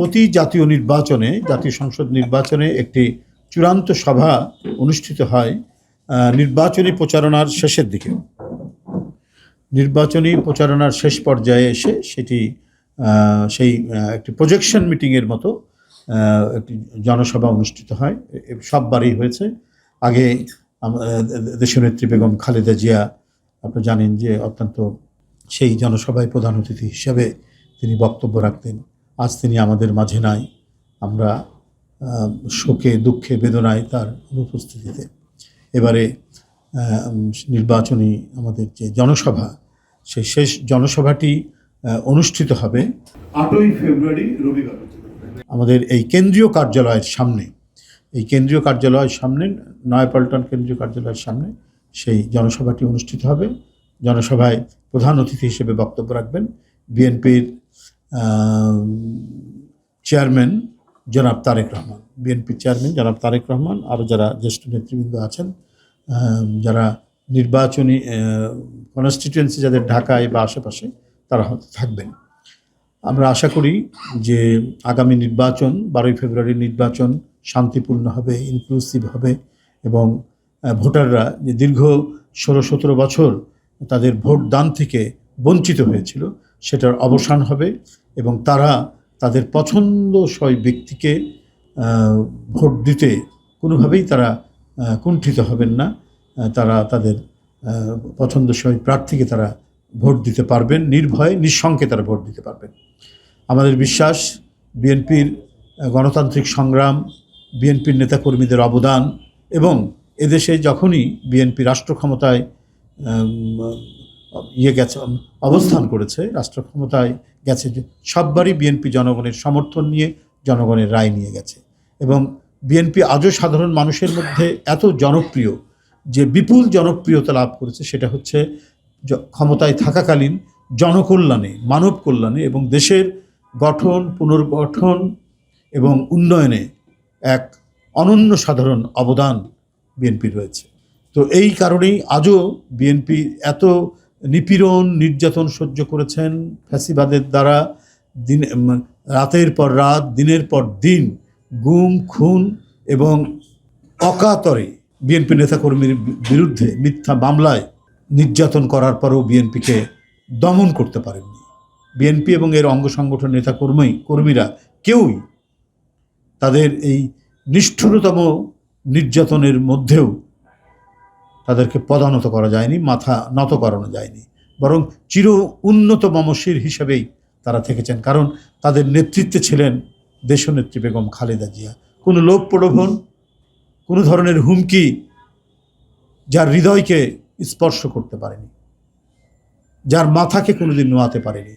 প্রতি জাতীয় নির্বাচনে, জাতীয় সংসদ নির্বাচনে একটি চূড়ান্ত সভা অনুষ্ঠিত হয় নির্বাচনী প্রচারণার শেষের দিকে। নির্বাচনী প্রচারণার শেষ পর্যায়ে এসে সেটি সেই একটি প্রজেকশন মিটিংয়ের মতো একটি জনসভা অনুষ্ঠিত হয়। সববারই হয়েছে। আগে দেশনেত্রী বেগম খালেদা জিয়া, আপনারা জানেন যে অত্যন্ত সেই জনসভায় প্রধান অতিথি হিসাবে তিনি বক্তব্য রাখতেন। আজ তিনি আমাদের মাঝে নাই। আমরা শোকে, দুঃখে, বেদনায় তার অনুপস্থিতিতে এবারে নির্বাচনী আমাদের যে জনসভা, সেই শেষ জনসভাটি অনুষ্ঠিত হবে 8ই ফেব্রুয়ারি রবিবার আমাদের এই কেন্দ্রীয় কার্যালয়ের সামনে। এই কেন্দ্রীয় কার্যালয়ের সামনে, নয়াপল্টন কেন্দ্রীয় কার্যালয়ের সামনে সেই জনসভাটি অনুষ্ঠিত হবে। জনসভায় প্রধান অতিথি হিসেবে বক্তব্য রাখবেন বিএনপির চেয়ারম্যান জনাব তারেক রহমান। বিএনপির চেয়ারম্যান জনাব তারেক রহমান, আরও যারা জ্যেষ্ঠ নেতৃবৃন্দ আছেন, যারা নির্বাচনী কনস্টিটিউয়েন্সি যাদের ঢাকায় বা আশেপাশে, তারা হয়তো থাকবেন। আমরা আশা করি যে আগামী নির্বাচন, 12ই ফেব্রুয়ারির নির্বাচন শান্তিপূর্ণ হবে, ইনক্লুসিভ হবে এবং ভোটাররা যে দীর্ঘ 16-17 বছর তাদের ভোট দান থেকে বঞ্চিত হয়েছিল, সেটার অবসান হবে এবং তারা তাদের পছন্দসই ব্যক্তিকে ভোট দিতে কোনোভাবেই তারা কুণ্ঠিত হবেন না। তারা তাদের পছন্দসই প্রার্থীকে তারা ভোট দিতে পারবেন, নির্ভয়ে নিঃশঙ্কে তারা ভোট দিতে পারবেন। আমাদের বিশ্বাস, বিএনপির গণতান্ত্রিক সংগ্রাম, বিএনপির নেতাকর্মীদের অবদান এবং এদেশে যখনই বিএনপি রাষ্ট্র ক্ষমতায় গেছে, অবস্থান করেছে, রাষ্ট্র ক্ষমতায় গেছে, সববারই বিএনপি জনগণের সমর্থন নিয়ে, জনগণের রায় নিয়ে গেছে এবং বিএনপি আজও সাধারণ মানুষের মধ্যে এত জনপ্রিয় যে বিপুল জনপ্রিয়তা লাভ করেছে, সেটা হচ্ছে ক্ষমতায় থাকাকালীন জনকল্যাণে, মানব কল্যাণে এবং দেশের গঠন, পুনর্গঠন এবং উন্নয়নে এক অনন্য সাধারণ অবদান বিএনপির রয়েছে। তো এই কারণেই আজও বিএনপি এত নিপীড়ন, নির্যাতন সহ্য করেছেন ফ্যাসিবাদের দ্বারা। রাতের পর রাত, দিনের পর দিন গুম, খুন এবং অকাতরে বিএনপি নেতাকর্মীর বিরুদ্ধে মিথ্যা মামলায় নির্যাতন করার পরেও বিএনপিকে দমন করতে পারেননি। বিএনপি এবং এর অঙ্গ সংগঠন কর্মীরা কেউই তাদের এই নিষ্ঠুরতম নির্যাতনের মধ্যেও তাদেরকে পদানত করা যায়নি, মাথা নত করানো যায়নি, বরং চির উন্নত মমশির হিসেবেই তারা থেকেছেন। কারণ তাদের নেতৃত্বে ছিলেন দেশনেত্রী বেগম খালেদা জিয়া। কোনো লোভ প্রলোভন, কোনো ধরনের হুমকি যার হৃদয়কে স্পর্শ করতে পারেনি, যার মাথাকে কোনোদিন নোয়াতে পারেনি।